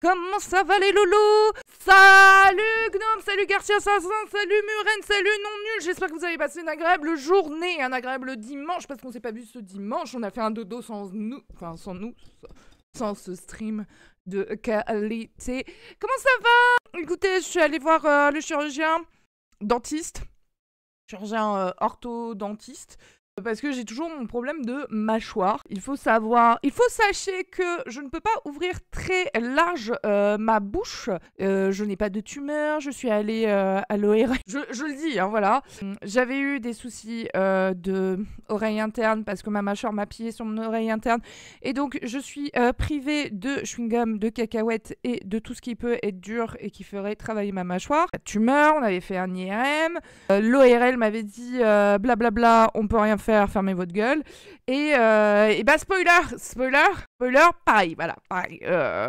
Comment ça va les loulous? Salut Gnome, salut Garcia Assassin, salut Muren, salut Non Nul. J'espère que vous avez passé une agréable journée, un agréable dimanche, parce qu'on s'est pas vu ce dimanche. On a fait un dodo sans nous, enfin sans nous, sans ce stream de qualité. Comment ça va? Écoutez, je suis allée voir le chirurgien dentiste, chirurgien orthodontiste. Parce que j'ai toujours mon problème de mâchoire. Il faut sachez que je ne peux pas ouvrir très large ma bouche. Je n'ai pas de tumeur, je suis allée à l'ORL. Je le dis, hein, voilà. J'avais eu des soucis de oreille interne parce que ma mâchoire m'a pillé sur mon oreille interne. Et donc, je suis privée de chewing-gum, de cacahuètes et de tout ce qui peut être dur et qui ferait travailler ma mâchoire. La tumeur, on avait fait un IRM. L'ORL m'avait dit blablabla, on peut rien faire, fermez votre gueule. Et bah spoiler, pareil, voilà, pareil.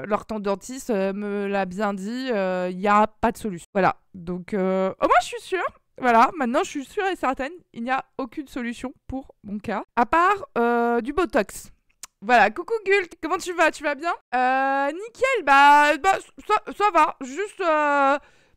L'orthodontiste me l'a bien dit, il n'y a pas de solution. Voilà, donc au moins je suis sûre. Voilà, maintenant je suis sûre et certaine, il n'y a aucune solution pour mon cas, à part du Botox. Voilà, coucou Gult, comment tu vas? Tu vas bien? Nickel, bah ça va, juste...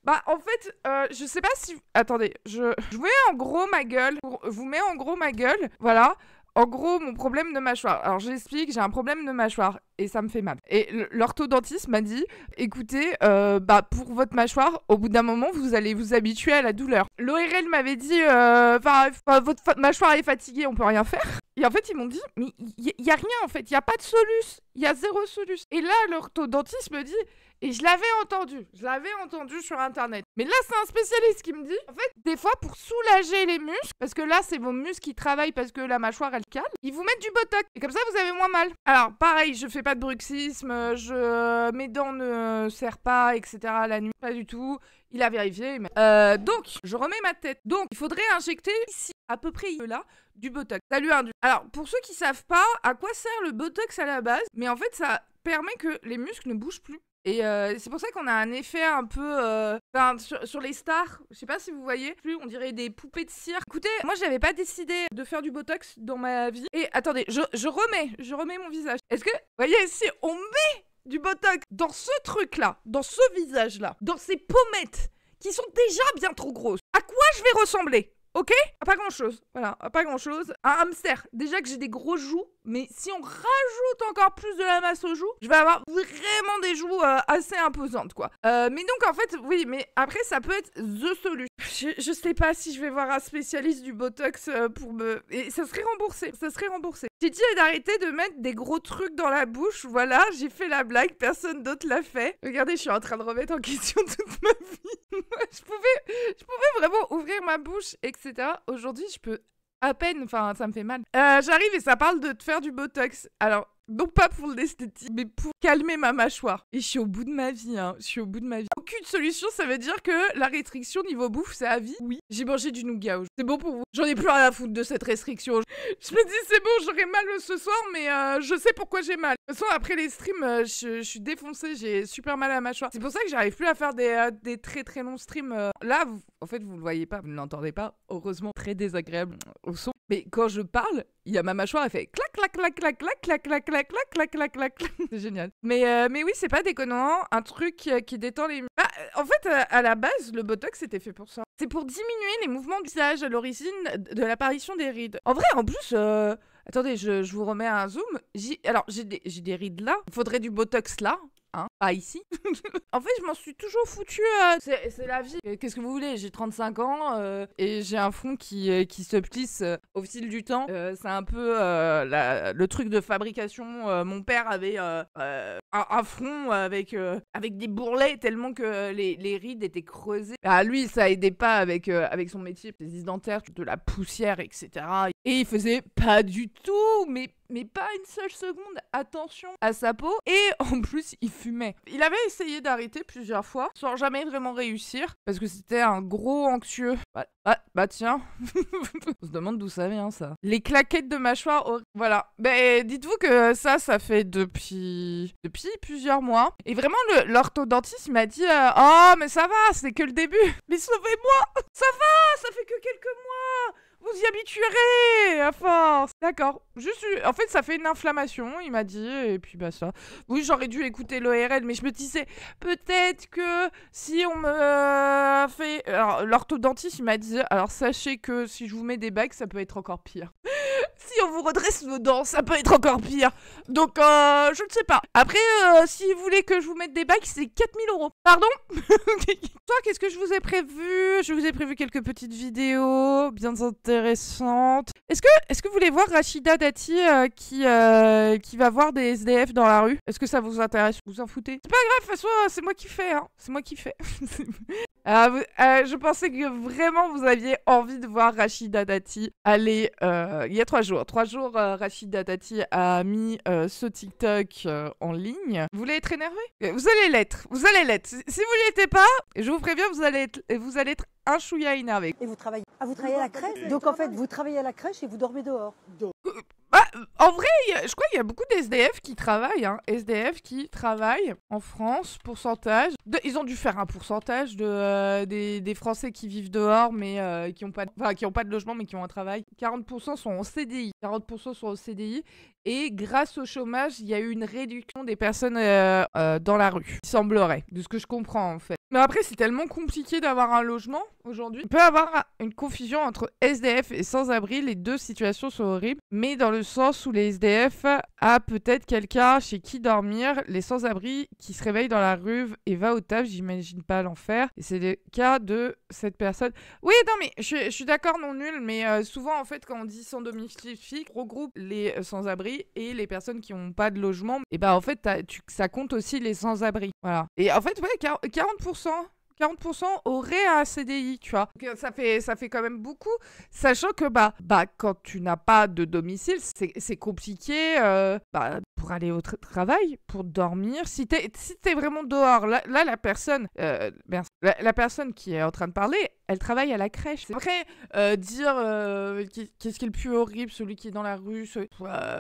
Bah en fait, je sais pas si... Attendez, je vous mets en gros ma gueule. Je vous mets en gros ma gueule, voilà. En gros, mon problème de mâchoire. Alors j'explique, j'ai un problème de mâchoire et ça me fait mal. Et l'orthodontiste m'a dit, écoutez, bah pour votre mâchoire, au bout d'un moment, vous allez vous habituer à la douleur. L'ORL m'avait dit, votre mâchoire est fatiguée, on peut rien faire. Et en fait, ils m'ont dit, mais il y a rien en fait, il y a pas de soluce, il y a zéro soluce. Et là, l'orthodontiste me dit, et je l'avais entendu sur internet. Mais là, c'est un spécialiste qui me dit, en fait, des fois, pour soulager les muscles, parce que là, c'est vos muscles qui travaillent parce que la mâchoire, elle cale, ils vous mettent du Botox. Et comme ça, vous avez moins mal. Alors, pareil, je fais pas de bruxisme, mes dents ne serrent pas, etc. la nuit, pas du tout. Il a vérifié. Mais... donc, je remets ma tête. Donc, il faudrait injecter ici, à peu près là, du Botox. Ça lui induit. Alors, pour ceux qui savent pas à quoi sert le Botox à la base, mais en fait, ça permet que les muscles ne bougent plus. Et c'est pour ça qu'on a un effet un peu... sur les stars, je sais pas si vous voyez, plus on dirait des poupées de cire. Écoutez, moi j'avais pas décidé de faire du Botox dans ma vie. Et attendez, je remets mon visage. Est-ce que, vous voyez, si on met du Botox dans ce truc-là, dans ce visage-là, dans ces pommettes qui sont déjà bien trop grosses, à quoi je vais ressembler? Ok? À pas grand chose. Voilà, à pas grand chose. Un hamster. Déjà que j'ai des gros joues, mais si on rajoute encore plus de la masse aux joues, je vais avoir vraiment des joues assez imposantes, quoi. Mais donc, en fait, oui, mais après, ça peut être the solution. Je sais pas si je vais voir un spécialiste du Botox pour me... Et ça serait remboursé. Ça serait remboursé. J'ai dit d'arrêter de mettre des gros trucs dans la bouche. Voilà, j'ai fait la blague. Personne d'autre l'a fait. Regardez, je suis en train de remettre en question toute ma vie. je pouvais vraiment ouvrir ma bouche, etc. Aujourd'hui, je peux à peine, enfin, ça me fait mal. J'arrive et ça parle de te faire du Botox. Alors, non pas pour l'esthétique, mais pour calmer ma mâchoire. Et je suis au bout de ma vie, hein. Je suis au bout de ma vie. Aucune solution, ça veut dire que la restriction niveau bouffe, c'est à vie. Oui, j'ai mangé du nougat. C'est bon pour vous. J'en ai plus rien à foutre de cette restriction. Je me dis, c'est bon, j'aurai mal ce soir, mais je sais pourquoi j'ai mal. De toute façon, après les streams, je suis défoncée, j'ai super mal à la mâchoire. C'est pour ça que j'arrive plus à faire des très très longs streams. Là, en fait, vous le voyez pas, vous ne l'entendez pas. Heureusement, très désagréable au son. Mais quand je parle, il y a ma mâchoire, elle fait clac, clac, clac, clac, clac, clac, clac, clac, clac, clac, clac, clac, clac. C'est génial. Mais oui, c'est pas déconnant. Un truc qui détend les... Bah, en fait, à la base, le Botox, c'était fait pour ça. C'est pour diminuer les mouvements du visage à l'origine de l'apparition des rides. En vrai, en plus... Attendez, je vous remets un zoom. Alors, j'ai des rides là. Il faudrait du Botox là. Hein, pas ici. En fait, je m'en suis toujours foutue. C'est la vie. Qu'est-ce que vous voulez? J'ai 35 ans et j'ai un front qui se plisse au fil du temps. C'est un peu le truc de fabrication. Mon père avait un front avec des bourrelets tellement que les rides étaient creusées. Ah, lui, ça aidait pas avec son métier. Des dentaires, de la poussière, etc. Et il faisait pas du tout, mais pas une seule seconde attention à sa peau. Et en plus, il fumait. Il avait essayé d'arrêter plusieurs fois, sans jamais vraiment réussir, parce que c'était un gros anxieux. Bah tiens, on se demande d'où ça vient, ça. Les claquettes de mâchoire, voilà. Ben, dites-vous que ça fait depuis plusieurs mois. Et vraiment, l'orthodontiste m'a dit « Oh, mais ça va, c'est que le début. Mais sauvez-moi. Ça va, ça fait que quelques mois. vous y habituerez à force. D'accord. Juste, en fait, ça fait une inflammation, il m'a dit, et puis bah ça. Oui, j'aurais dû écouter l'ORL, mais je me disais, peut-être que si on me fait... Alors, l'orthodontiste, il m'a dit, alors sachez que si je vous mets des bagues, ça peut être encore pire. Si on vous redresse vos dents, ça peut être encore pire. Donc, je ne sais pas. Après, si vous voulez que je vous mette des bagues, c'est 4000 €. Pardon? Toi, qu'est-ce que je vous ai prévu? Je vous ai prévu quelques petites vidéos bien intéressantes. Est-ce que vous voulez voir Rachida Dati qui va voir des SDF dans la rue? Est-ce que ça vous intéresse? Vous en foutez? C'est pas grave, de toute façon, c'est moi qui fais, hein. C'est moi qui fais. Je pensais que vraiment vous aviez envie de voir Rachida Dati aller il y a 3 jours. 3 jours, Rachida Dati a mis ce TikTok en ligne. Vous voulez être énervé? Vous allez l'être. Vous allez l'être. Si vous ne l'étiez pas, je vous préviens, vous allez être un chouïa énervé. Et vous travaillez à la crèche? Donc en fait, vous travaillez à la crèche et vous dormez dehors? En vrai, je crois qu'il y a beaucoup d'SDF qui travaillent. Hein. SDF qui travaillent en France, pourcentage. Ils ont dû faire un pourcentage des Français qui vivent dehors, mais qui n'ont pas de logement, mais qui ont un travail. 40% sont en CDI. 40% sont au CDI. Et grâce au chômage, il y a eu une réduction des personnes dans la rue. Il semblerait, de ce que je comprends en fait. Mais après, c'est tellement compliqué d'avoir un logement aujourd'hui. Il peut y avoir une confusion entre SDF et sans-abri. Les deux situations sont horribles. Mais dans le sens où les SDF a peut-être quelqu'un chez qui dormir. Les sans-abri qui se réveillent dans la rue et va au taf, j'imagine pas l'enfer. Et c'est le cas de cette personne. Oui, non, mais je suis d'accord, non nul. Mais souvent, en fait, quand on dit sans domicile fixe, on regroupe les sans-abri et les personnes qui n'ont pas de logement. Et bah, en fait, ça compte aussi les sans-abri. Voilà. Et en fait, ouais, 40% auraient un CDI, tu vois. Donc, ça fait quand même beaucoup, sachant que bah quand tu n'as pas de domicile, c'est compliqué pour aller au travail, pour dormir. Si t'es vraiment dehors, là la personne qui est en train de parler, elle travaille à la crèche. Après, dire qu'est-ce qui est le plus horrible, celui qui est dans la rue,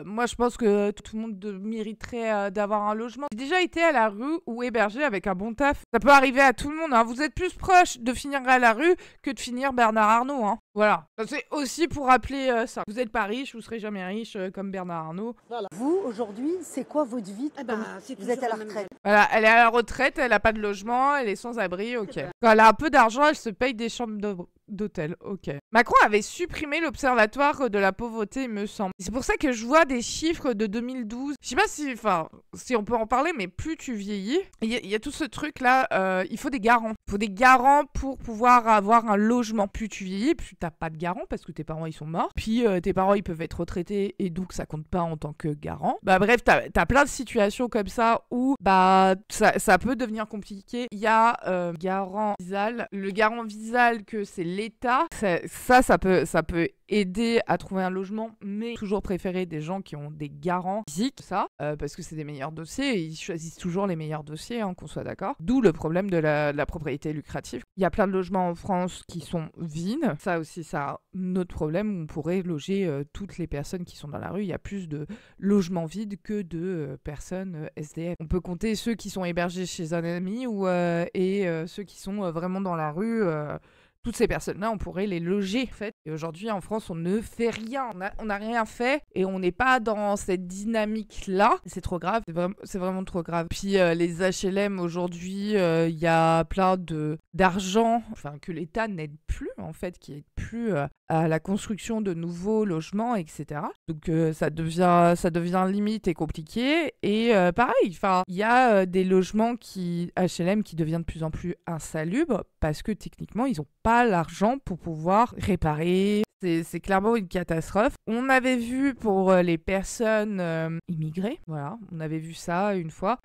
moi je pense que tout le monde mériterait d'avoir un logement. J'ai déjà été à la rue ou hébergé avec un bon taf. Ça peut arriver à tout le monde, hein. Vous êtes plus proche de finir à la rue que de finir Bernard Arnault, hein. Voilà. C'est aussi pour rappeler ça. Vous n'êtes pas riche, vous serez jamais riche comme Bernard Arnault. Voilà. Vous, aujourd'hui, c'est quoi votre vie? Vous êtes à la retraite. Voilà, elle est à la retraite, elle n'a pas de logement, elle est sans abri, ok. Quand elle a un peu d'argent, elle se paye des chambres d'hôtel, ok. Macron avait supprimé l'observatoire de la pauvreté, il me semble. C'est pour ça que je vois des chiffres de 2012. Je sais pas si on peut en parler, mais plus tu vieillis, il y a tout ce truc-là, il faut des garants. Il faut des garants pour pouvoir avoir un logement. Plus tu vieillis, plus t'as pas de garant parce que tes parents, ils sont morts. Puis tes parents, ils peuvent être retraités et donc ça compte pas en tant que garant. Bah bref, t'as plein de situations comme ça où bah ça peut devenir compliqué. Il y a garant Visal. Le garant Visal, que c'est l'État, ça peut aider à trouver un logement, mais toujours préférer des gens qui ont des garants physiques, parce que c'est des meilleurs dossiers et ils choisissent toujours les meilleurs dossiers, hein, qu'on soit d'accord. D'où le problème de la propriété lucrative. Il y a plein de logements en France qui sont vides. Ça aussi, ça a un autre problème où on pourrait loger toutes les personnes qui sont dans la rue. Il y a plus de logements vides que de personnes SDF. On peut compter ceux qui sont hébergés chez un ami et ceux qui sont vraiment dans la rue. Toutes ces personnes-là, on pourrait les loger, en fait. Et aujourd'hui, en France, on ne fait rien. On n'a rien fait et on n'est pas dans cette dynamique-là. C'est trop grave. C'est vraiment trop grave. Puis les HLM, aujourd'hui, il y a plein d'argent que l'État n'aide plus, en fait, qui n'aide plus à la construction de nouveaux logements, etc. Donc ça devient limite et compliqué. Et pareil, il y a des logements HLM qui deviennent de plus en plus insalubres parce que techniquement, ils n'ont pas l'argent pour pouvoir réparer. C'est clairement une catastrophe. On avait vu pour les personnes immigrées, voilà, on avait vu ça une fois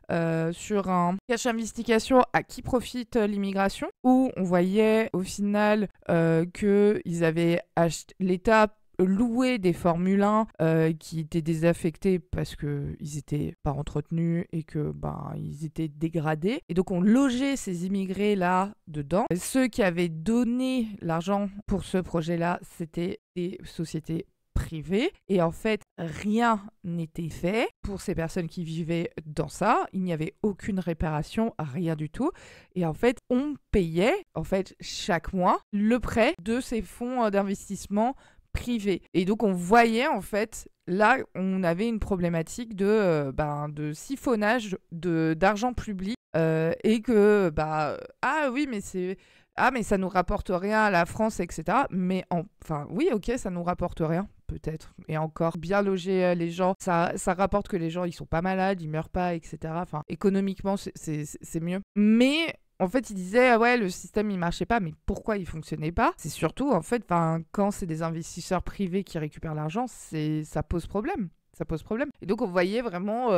sur un cache investigation à qui profite l'immigration, où on voyait au final que l'État louer des Formule 1 qui étaient désaffectés parce qu'ils étaient pas entretenus et que ils étaient dégradés. Et donc on logeait ces immigrés-là dedans. Ceux qui avaient donné l'argent pour ce projet-là, c'était des sociétés privées. Et en fait, rien n'était fait pour ces personnes qui vivaient dans ça. Il n'y avait aucune réparation, rien du tout. Et en fait, on payait chaque mois le prêt de ces fonds d'investissement privés. Et donc, on voyait, en fait, là, on avait une problématique de siphonnage d'argent public et que, ah oui, mais ça nous rapporte rien à la France, etc. Mais enfin, oui, ok, ça nous rapporte rien. Peut-être. Et encore, bien loger les gens, ça rapporte que les gens, ils sont pas malades, ils meurent pas, etc. Enfin, économiquement, c'est mieux. Mais en fait, il disait, ouais, le système, il marchait pas, mais pourquoi il fonctionnait pas? C'est surtout, en fait, quand c'est des investisseurs privés qui récupèrent l'argent, ça pose problème. Ça pose problème. Et donc, on voyait vraiment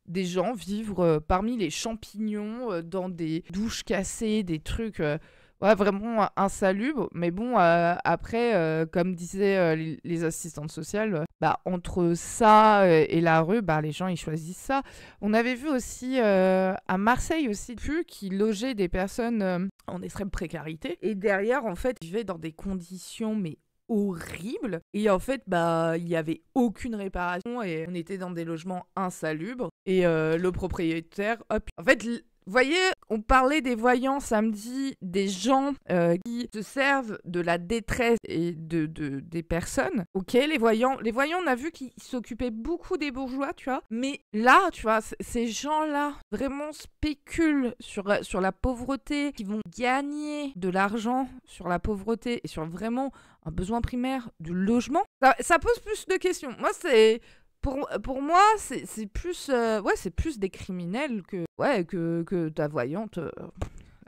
des gens vivre parmi les champignons, dans des douches cassées, des trucs... ouais, vraiment insalubre. Mais bon, après, comme disaient les assistantes sociales, entre ça et la rue, les gens, ils choisissent ça. On avait vu aussi à Marseille aussi, qui logeait des personnes en extrême précarité. Et derrière, en fait, ils vivaient dans des conditions, mais horribles. Et en fait, il n'y avait aucune réparation et on était dans des logements insalubres. Et le propriétaire, hop. En fait, vous voyez, on parlait des voyants samedi, des gens qui se servent de la détresse et des personnes. Ok, les voyants, on a vu qu'ils s'occupaient beaucoup des bourgeois, tu vois. Mais là, tu vois, ces gens-là vraiment spéculent sur la pauvreté, qui vont gagner de l'argent sur la pauvreté et sur vraiment un besoin primaire du logement. Ça pose plus de questions. Moi, c'est... Pour moi, c'est plus, c'est plus des criminels que ta voyante.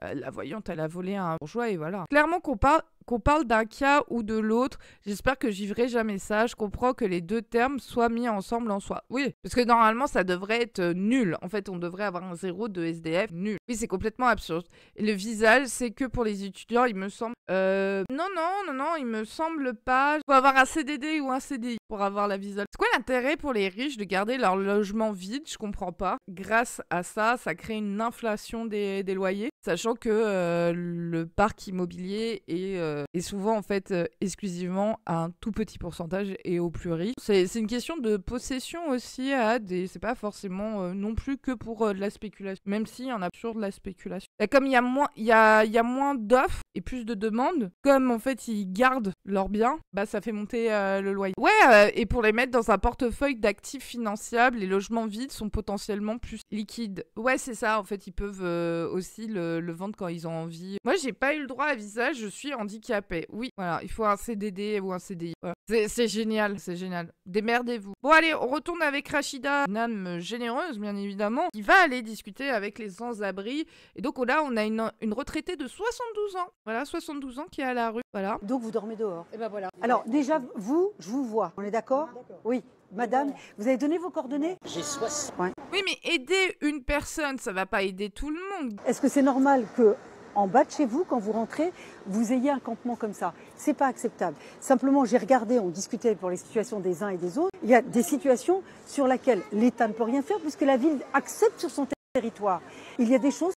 La voyante, elle a volé un bourgeois et voilà. Clairement qu'on parle d'un cas ou de l'autre. J'espère que je vivrai jamais ça. Je comprends que les deux termes soient mis ensemble en soi. Oui, parce que normalement, ça devrait être nul. En fait, on devrait avoir un 0 de SDF nul. Oui, c'est complètement absurde. Et le visage, c'est que pour les étudiants, il me semble... Non, il me semble pas. Il faut avoir un CDD ou un CDI pour avoir la visa. C'est quoi l'intérêt pour les riches de garder leur logement vide? Je comprends pas. Grâce à ça, ça crée une inflation des loyers, sachant que le parc immobilier est souvent en fait exclusivement à un tout petit pourcentage et aux plus riches. C'est une question de possession aussi c'est pas forcément non plus que pour de la spéculation, même s'il y en a toujours de la spéculation. Et comme il y a moins d'offres et plus de demandes, comme en fait ils gardent leurs biens, ça fait monter le loyer. Ouais, et pour les mettre dans un portefeuille d'actifs financiables, les logements vides sont potentiellement plus liquides. Ouais, c'est ça, en fait, ils peuvent aussi le vendre quand ils ont envie. Moi, j'ai pas eu le droit à visa, je suis handicapée. Oui, voilà, il faut un CDD ou un CDI. Voilà. C'est génial, c'est génial. Démerdez-vous. Bon, allez, on retourne avec Rachida, une âme généreuse, bien évidemment, qui va aller discuter avec les sans-abri. Et donc là, on a une retraitée de 72 ans. Voilà, 72 ans qui est à la rue. Voilà. Donc vous dormez dehors. Et voilà. Alors déjà, je vous vois. On est d'accord? Oui. Madame, vous avez donné vos coordonnées? J'ai 60. Ouais. Oui, mais aider une personne, ça va pas aider tout le monde. Est-ce que c'est normal que en bas de chez vous, quand vous rentrez, vous ayez un campement comme ça? C'est pas acceptable. Simplement, j'ai regardé, on discutait pour les situations des uns et des autres. Il y a des situations sur lesquelles l'État ne peut rien faire puisque la ville accepte sur son territoire. Il y a des choses...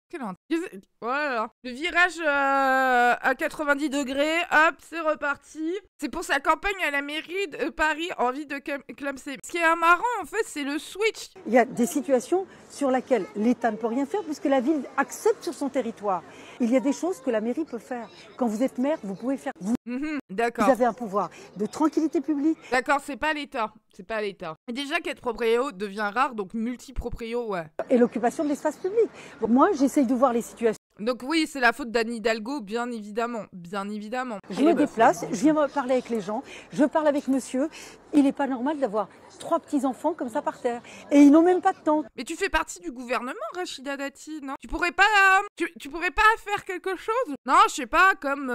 Voilà. Le virage à 90 degrés, hop, c'est reparti. C'est pour sa campagne à la mairie de Paris, envie de clamser. Ce qui est marrant, en fait, c'est le switch. Il y a des situations sur lesquelles l'État ne peut rien faire puisque la ville accepte sur son territoire. Il y a des choses que la mairie peut faire. Quand vous êtes maire, vous pouvez faire... D'accord. Vous avez un pouvoir de tranquillité publique. D'accord, c'est pas l'État. C'est pas l'État. Et déjà qu'être proprio devient rare, donc multiproprio, ouais. Et l'occupation de l'espace public. Moi, j'essaye de voir les situations. Donc oui, c'est la faute d'Anne Hidalgo, bien évidemment. Bien évidemment. Je me déplace, je viens parler avec les gens, je parle avec monsieur. Il n'est pas normal d'avoir 3 petits-enfants comme ça par terre. Et ils n'ont même pas de tente. Mais tu fais partie du gouvernement, Rachida Dati, non? Tu pourrais pas faire quelque chose? Non, je sais pas, comme...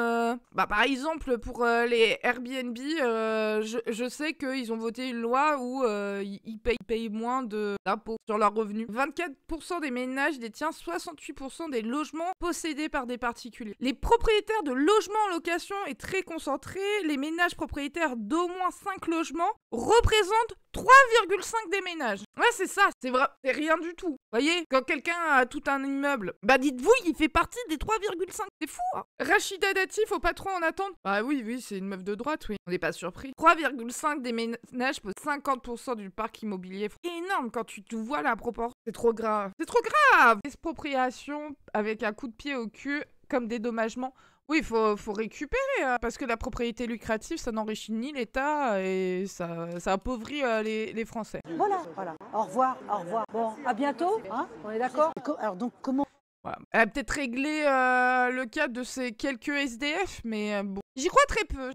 par exemple, pour les Airbnb, je sais qu'ils ont voté une loi où ils payent moins d'impôts sur leurs revenus. 24% des ménages détiennent 68% des logements possédés par des particuliers. Les propriétaires de logements en location est très concentré. Les ménages propriétaires d'au moins 5 logements représentent 3,5 des ménages. Ouais, c'est ça, c'est vrai, c'est rien du tout. Voyez, quand quelqu'un a tout un immeuble, dites-vous, il fait partie des 3,5. C'est fou, hein. Rachida Dati, faut pas trop en attendre. Bah oui, c'est une meuf de droite, oui. On n'est pas surpris. 3,5 des ménages posent 50% du parc immobilier. Énorme quand tu vois la proportion. C'est trop grave. C'est trop grave. Expropriation avec un coup de pied au cul comme dédommagement. Oui, faut récupérer, parce que la propriété lucrative, ça n'enrichit ni l'État et ça appauvrit les Français. Voilà, voilà. Au revoir, au revoir. Bon, à bientôt, hein, on est d'accord? Alors donc comment... Voilà. Elle a peut-être réglé le cas de ces quelques SDF, mais bon, j'y crois très peu.